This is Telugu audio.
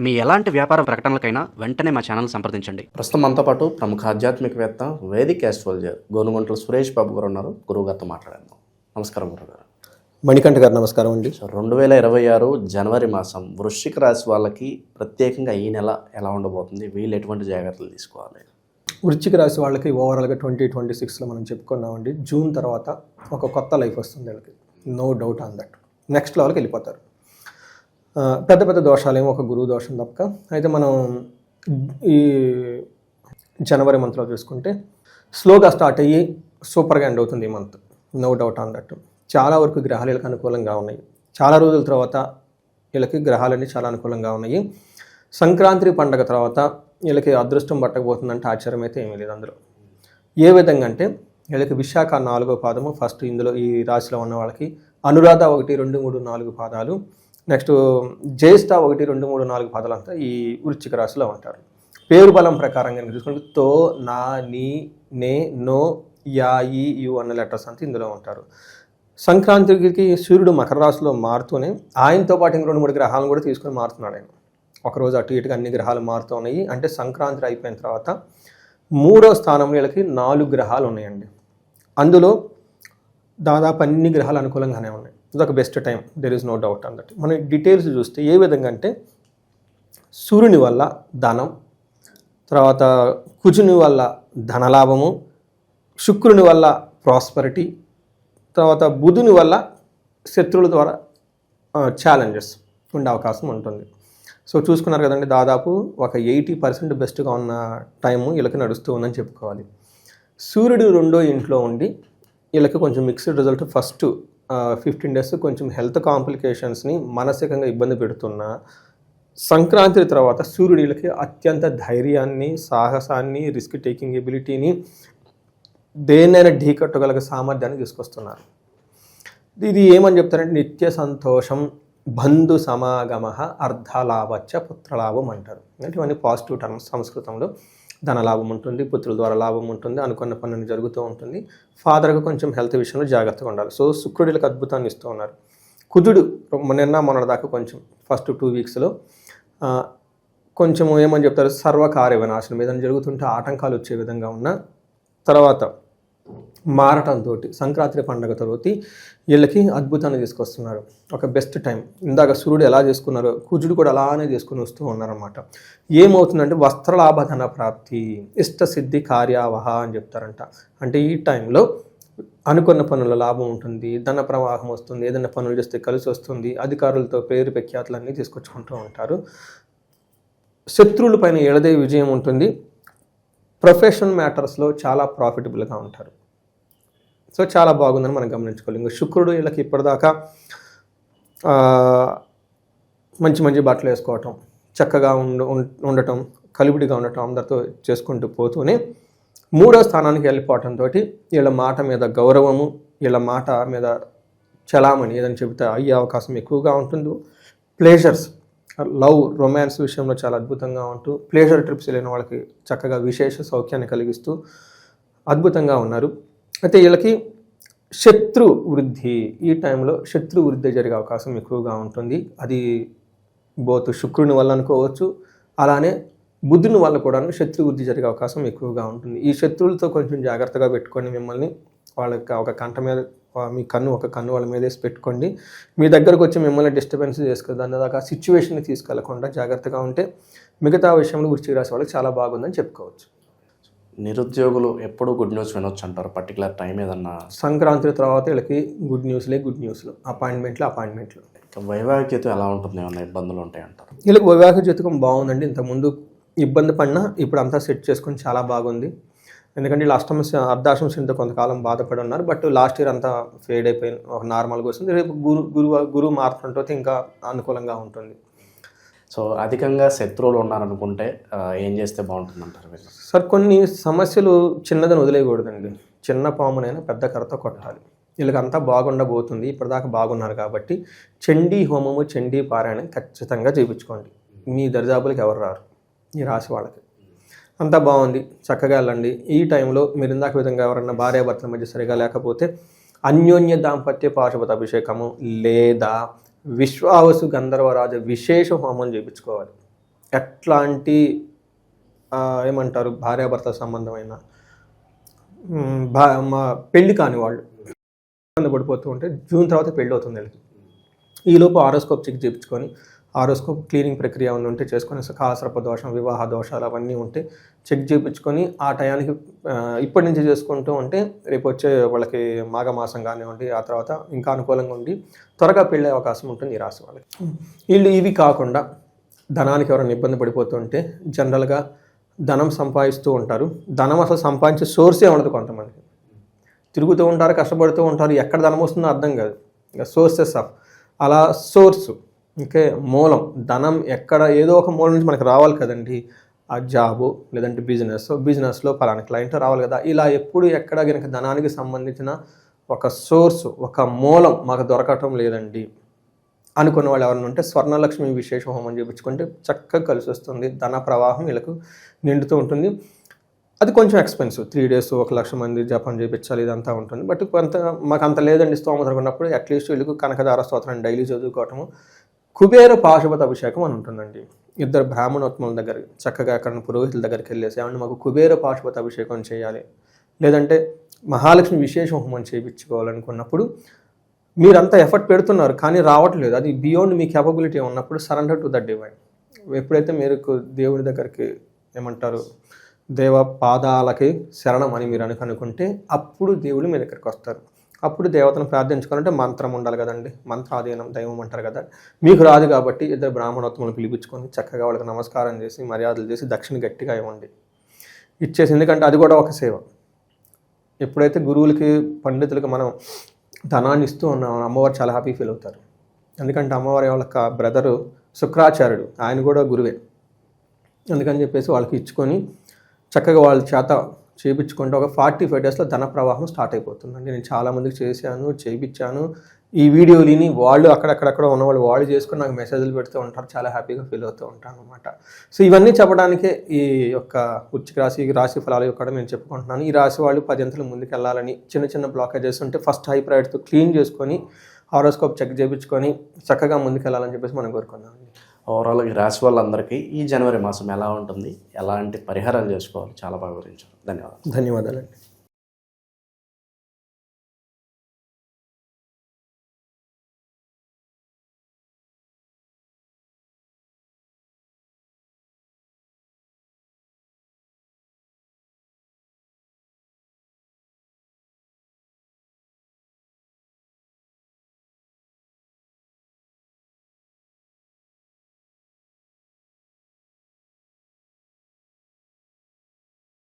మీ ఎలాంటి వ్యాపార ప్రకటనలకైనా వెంటనే మా ఛానల్ సంప్రదించండి. ప్రస్తుతం మనతో పాటు ప్రముఖ ఆధ్యాత్మికవేత్త వేదిక్ ఆస్ట్రాలజర్ గోనుగుంట్ల సురేష్ బాబు గారు ఉన్నారు. గురువుగారితో మాట్లాడేద్దాం. నమస్కారం గురుగారు. మణికంఠ గారు నమస్కారం అండి. 2026 జనవరి మాసం వృశ్చిక రాశి వాళ్ళకి ప్రత్యేకంగా ఈ నెల ఎలా ఉండబోతుంది, వీళ్ళు ఎటువంటి జాగ్రత్తలు తీసుకోవాలి? వృశ్చిక రాశి వాళ్ళకి ఓవరాల్గా 2026లో మనం చెప్పుకున్నామండి. జూన్ తర్వాత ఒక కొత్త లైఫ్ వస్తుంది వీళ్ళకి, no doubt on that. Next లెవెల్కి వెళ్ళిపోతారు. పెద్ద పెద్ద దోషాలేమో ఒక గురువు దోషం తప్పక. అయితే మనం ఈ జనవరి మంత్లో చూసుకుంటే స్లోగా స్టార్ట్ అయ్యి సూపర్గా ఎండ్ అవుతుంది ఈ month, no doubt on that. చాలా వరకు గ్రహాలు వీళ్ళకి అనుకూలంగా ఉన్నాయి. చాలా రోజుల తర్వాత వీళ్ళకి గ్రహాలన్నీ చాలా అనుకూలంగా ఉన్నాయి. సంక్రాంతి పండగ తర్వాత వీళ్ళకి అదృష్టం పట్టకపోతుందంటే ఆశ్చర్యం అయితే ఏమీ లేదు అందులో. ఏ విధంగా అంటే వీళ్ళకి విశాఖ 4వ పాదము ఫస్ట్, ఇందులో ఈ రాశిలో ఉన్న వాళ్ళకి అనురాధ 1, 2, 3, 4 పాదాలు, నెక్స్ట్ జ్యేష్ఠ 1, 2, 3, 4 పాదాలు అంతా ఈ వృశ్చిక రాశిలో ఉంటారు. పేరు బలం ప్రకారంగా చూసుకుంటే తో, నా, నీ, నే, నో, యా, ఈ, యు అన్న లెటర్స్ అంతా ఇందులో ఉంటారు. సంక్రాంతికి సూర్యుడు మకర రాశిలో మారుతూనే ఆయనతో పాటు ఇంక 2-3 గ్రహాలను కూడా తీసుకొని మారుతున్నాడు ఆయన. ఒకరోజు అటు ఇటుగా అన్ని గ్రహాలు మారుతూ ఉన్నాయి. అంటే సంక్రాంతి అయిపోయిన తర్వాత 3వ స్థానంలో వీళ్ళకి 4 గ్రహాలు ఉన్నాయండి. అందులో దాదాపు అన్ని గ్రహాలు అనుకూలంగానే ఉన్నాయి. ఇదొక best time, there is no doubt on that. మనం డీటెయిల్స్ చూస్తే ఏ విధంగా అంటే సూర్యుని వల్ల ధనం, తర్వాత కుజుని వల్ల ధనలాభము, శుక్రుని వల్ల ప్రాస్పరిటీ, తర్వాత బుధుని వల్ల శత్రువుల ద్వారా ఛాలెంజెస్ ఉండే అవకాశం ఉంటుంది. సో చూసుకున్నారు కదండి, దాదాపు ఒక 80% బెస్ట్గా ఉన్న టైము వీళ్ళకి నడుస్తూ ఉందని చెప్పుకోవాలి. సూర్యుడు 2వ ఇంట్లో ఉండి వీళ్ళకి కొంచెం మిక్స్డ్ రిజల్ట్. ఫస్ట్ 15 days కొంచెం హెల్త్ కాంప్లికేషన్స్ని మానసికంగా ఇబ్బంది పెడుతున్నా, సంక్రాంతి తర్వాత సూర్యుడు వీళ్ళకి అత్యంత ధైర్యాన్ని, సాహసాన్ని, రిస్క్ టేకింగ్ ఎబిలిటీని, దేన్నైనా ఢీకట్టగల సామర్థ్యాన్ని తీసుకొస్తున్నారు. ఇది ఏమని చెప్తారంటే నిత్య సంతోషం, బంధు సమాగమ, అర్ధలాభచ్చ పుత్రలాభం అంటారు. అంటే ఇవన్నీ పాజిటివ్ టర్మ్స్. సంస్కృతంలో ధనలాభం ఉంటుంది, పుత్రుల ద్వారా లాభం ఉంటుంది, అనుకున్న పనులు జరుగుతూ ఉంటుంది. ఫాదర్గా కొంచెం హెల్త్ విషయంలో జాగ్రత్తగా ఉండాలి. సో శుక్రుడికి అద్భుతాన్ని ఇస్తూ ఉన్నారు. కుజుడు మొన్నటిదాకా కొంచెం ఫస్ట్ 2 weeksలో కొంచెం ఏమని చెప్తారు, సర్వకార్య వినాశనం ఏదైనా జరుగుతుంటే ఆటంకాలు వచ్చే విధంగా ఉన్న తర్వాత మారటంతో సంక్రాంతి పండుగ తర్వాత వీళ్ళకి అద్భుతాన్ని తీసుకొస్తున్నారు. ఒక బెస్ట్ టైం. ఇందాక సూర్యుడు ఎలా చేసుకున్నారో కుజుడు కూడా అలానే చేసుకుని వస్తూ ఉన్నారన్నమాట. ఏమవుతుందంటే వస్త్రలాభ ధన ప్రాప్తి, ఇష్టసిద్ధి కార్యావహ అని చెప్తారంట. అంటే ఈ టైంలో అనుకున్న పనుల లాభం ఉంటుంది, ధన ప్రవాహం వస్తుంది, ఏదైనా పనులు చేస్తే కలిసి వస్తుంది, అధికారులతో పేరు ప్రఖ్యాతులన్నీ తీసుకొచ్చుకుంటూ ఉంటారు. శత్రువుల పైన ఎడదే విజయం ఉంటుంది. ప్రొఫెషనల్ మ్యాటర్స్లో చాలా ప్రాఫిటబుల్గా ఉంటారు. సో చాలా బాగుందని మనం గమనించుకోవాలి. ఇంకా శుక్రుడు వీళ్ళకి ఇప్పటిదాకా మంచి మంచి బట్టలు వేసుకోవటం, చక్కగా ఉండటం, కలివిడిగా ఉండటం, అందరితో చేసుకుంటూ పోతూనే 3వ స్థానానికి వెళ్ళిపోవటంతో వీళ్ళ మాట మీద గౌరవము, వీళ్ళ మాట మీద చలామణి ఏదని చెబితే అయ్యే అవకాశం ఎక్కువగా ఉంటుంది. ప్లేజర్స్, లవ్, రొమాన్స్ విషయంలో చాలా అద్భుతంగా ఉంటూ ప్లేజర్ ట్రిప్స్ వెళ్ళిన వాళ్ళకి చక్కగా విశేష సౌఖ్యాన్ని కలిగిస్తూ అద్భుతంగా ఉన్నారు. అయితే వీళ్ళకి శత్రు వృద్ధి, ఈ టైంలో శత్రు వృద్ధి జరిగే అవకాశం ఎక్కువగా ఉంటుంది. అది బోత్ శుక్రుని వల్ల అనుకోవచ్చు, అలానే బుధుని వల్ల కూడా శత్రు వృద్ధి జరిగే అవకాశం ఎక్కువగా ఉంటుంది. ఈ శత్రువులతో కొంచెం జాగ్రత్తగా పెట్టుకొని మిమ్మల్ని వాళ్ళకి ఒక కంట మీద మీ ఒక కన్ను వాళ్ళ మీద వేసి పెట్టుకోండి. మీ దగ్గరకు వచ్చి మిమ్మల్ని డిస్టర్బెన్స్ చేసుకోదు, దాని దాకా సిచ్యువేషన్ని తీసుకెళ్లకుండా జాగ్రత్తగా ఉంటే మిగతా విషయంలో వృశ్చిక రాశి వాళ్ళకి చాలా బాగుందని చెప్పుకోవచ్చు. నిరుద్యోగులు ఎప్పుడు గుడ్ న్యూస్ వినొచ్చు అంటారు? పర్టికులర్ టైం ఏదన్నా? సంక్రాంతి తర్వాత వీళ్ళకి గుడ్ న్యూస్లు, అపాయింట్మెంట్లు. వైవాహిక జీవితం ఎలా ఉంటుంది? ఏమన్నా ఇబ్బందులు ఉంటాయి అంటారు? వీళ్ళకి వైవాహిక జీవితం బాగుందండి. ఇంతకుముందు ఇబ్బంది పడినా ఇప్పుడు అంతా సెట్ చేసుకొని చాలా బాగుంది. ఎందుకంటే వీళ్ళు అర్ధాష్టమ శనితో కొంతకాలం బాధపడి ఉన్నారు. బట్ లాస్ట్ ఇయర్ అంతా ఫేడ్ అయిపోయింది, ఒక నార్మల్గా వస్తుంది. రేపు గురువు మారుతుంటే ఇంకా అనుకూలంగా ఉంటుంది. సో అధికంగా శత్రువులు ఉన్నారనుకుంటే ఏం చేస్తే బాగుంటుంది అంటారు? సార్, కొన్ని సమస్యలు చిన్నదని వదిలేయకూడదండి. చిన్న పామునైనా పెద్ద కర్రతో కొట్టాలి. వీళ్ళకంతా బాగుండబోతుంది, ఇప్పటిదాకా బాగున్నారు కాబట్టి చండీ హోమము, చండీ పారాయణం ఖచ్చితంగా చేయించుకోండి. మీ దరిదాపులకు ఎవరు రారు ఈ రాశి వాళ్ళకి. అంతా బాగుంది, చక్కగా వెళ్ళండి. ఈ టైంలో మీరు ఇందాక విధంగా ఎవరన్నా భార్యాభర్తల మధ్య సరిగా లేకపోతే అన్యోన్య దాంపత్య పాశుపత అభిషేకము లేదా విశ్వావసు గంధర్వరాజ విశేష హోమం చేయించుకోవాలి. ఎట్లాంటి ఏమంటారు భార్యాభర్తల సంబంధమైన మా పెళ్ళి కాని వాళ్ళు ఇబ్బంది పడిపోతూ ఉంటే జూన్ తర్వాత పెళ్ళి అవుతుంది వీళ్ళకి. ఈలోపు ఆరోస్కోప్ చెక్ చేయించుకొని ఆరోస్కోప్ క్లీనింగ్ ప్రక్రియ ఉంటే చేసుకొని కాలసర్ప దోషం, వివాహ దోషాలు అవన్నీ ఉంటే చెక్ చేయించుకొని ఆ టయానికి ఇప్పటి నుంచి చేసుకుంటూ ఉంటే రేపు వచ్చే వాళ్ళకి మాఘమాసం కానివ్వండి, ఆ తర్వాత ఇంకా అనుకూలంగా ఉండి త్వరగా పెళ్ళే అవకాశం ఉంటుంది ఈ రాశి వాళ్ళకి. వీళ్ళు ఇవి కాకుండా ధనానికి ఎవరైనా ఇబ్బంది పడిపోతుంటే జనరల్గా ధనం సంపాదిస్తూ ఉంటారు. ధనం అసలు సంపాదించే సోర్సే ఉండదు కొంతమందికి. తిరుగుతూ ఉంటారు, కష్టపడుతూ ఉంటారు, ఎక్కడ ధనం వస్తుందో అర్థం కాదు. ఇంకా సోర్సెస్ ఆఫ్ అలా సోర్సు ఇంకే మూలం ధనం ఎక్కడ ఏదో ఒక మూలం నుంచి మనకు రావాలి కదండి. ఆ జాబు లేదంటే బిజినెస్లో పలానా క్లయింట్ రావాలి కదా. ఇలా ఎప్పుడు ఎక్కడ కనుక ధనానికి సంబంధించిన ఒక సోర్సు, ఒక మూలం మాకు దొరకటం లేదండి అనుకున్న వాళ్ళు ఎవరైనా ఉంటే స్వర్ణలక్ష్మి విశేష హోమం చేయించుకుంటే చక్కగా కలిసి వస్తుంది. ధన ప్రవాహం వీళ్ళకు నిండుతూ ఉంటుంది. అది కొంచెం ఎక్స్పెన్సివ్, 3 days 1,00,000 మంది జపం చేయించాలి, ఇదంతా ఉంటుంది. బట్ కొంత మాకు అంత లేదండి స్తోమత ఉన్నప్పుడు అట్లీస్ట్ వీళ్ళకు కనకదార స్తోత్రాన్ని డైలీ చదువుకోవటము, కుబేర పాశుపత అభిషేకం అని ఉంటుందండి. 2 బ్రాహ్మణోత్తముల దగ్గర చక్కగా అక్కడ పురోహితుల దగ్గరికి వెళ్ళేసి ఏమంటే మాకు కుబేర పాశుపత అభిషేకం చేయాలి, లేదంటే మహాలక్ష్మి విశేష హోమం చేయించుకోవాలనుకున్నప్పుడు మీరంతా ఎఫర్ట్ పెడుతున్నారు కానీ రావట్లేదు, అది బియాండ్ మీ కేపబిలిటీ ఉన్నప్పుడు సరెండర్ టు ద డివైన్. ఎప్పుడైతే మీరు దేవుడి దగ్గరికి ఏమంటారు దేవ పాదాలకి శరణం అని మీరు అనుకుంటే అప్పుడు దేవుడు మీ దగ్గరికి వస్తారు. అప్పుడు దేవతను ప్రార్థించుకోవాలంటే మంత్రం ఉండాలి కదండి, మంత్రాధీనం దైవం అంటారు కదా. మీకు రాదు కాబట్టి 2 బ్రాహ్మణోత్తములను పిలిపించుకొని చక్కగా వాళ్ళకి నమస్కారం చేసి మర్యాదలు చేసి దక్షిణ గట్టిగా ఇవ్వండి, ఇచ్చేసి. ఎందుకంటే అది కూడా ఒక సేవ. ఎప్పుడైతే గురువులకి పండితులకి మనం ధనాన్ని ఇస్తూ ఉన్నాం అమ్మవారు చాలా హ్యాపీ ఫీల్ అవుతారు. ఎందుకంటే అమ్మవారి వాళ్ళ బ్రదరు శుక్రాచార్యుడు, ఆయన కూడా గురువే. అందుకని చెప్పేసి వాళ్ళకి ఇచ్చుకొని చక్కగా వాళ్ళ చేత చేయించుకుంటే ఒక 45 daysలో ధన ప్రవాహం స్టార్ట్ అయిపోతుందండి. నేను చాలామందికి చేశాను, చేయించాను. ఈ వీడియోని వాళ్ళు అక్కడక్కడ ఉన్నవాళ్ళు వాళ్ళు చేసుకుని నాకు మెసేజ్లు పెడుతూ ఉంటారు, చాలా హ్యాపీగా ఫీల్ అవుతూ ఉంటాను అనమాట. సో ఇవన్నీ చెప్పడానికే ఈ యొక్క వృశ్చిక రాశి ఫలాలు యొక్క నేను చెప్పుకుంటున్నాను. ఈ రాశి వాళ్ళు 10 అంతలు ముందుకు వెళ్ళాలని చిన్న బ్లాకేజెస్ ఉంటే ఫస్ట్ హై ప్రయారిటీతో క్లీన్ చేసుకొని హారోస్కోప్ చెక్ చేయించుకొని చక్కగా ముందుకు వెళ్ళాలని చెప్పేసి మనం కోరుకున్నాం. ఓవరాల్ ఈ రాశి వాళ్ళందరికీ ఈ జనవరి మాసం ఎలా ఉంటుంది, ఎలాంటి పరిహారాలు చేసుకోవాలి చాలా బాగా వివరించారు. ధన్యవాదాలు. ధన్యవాదాలండి.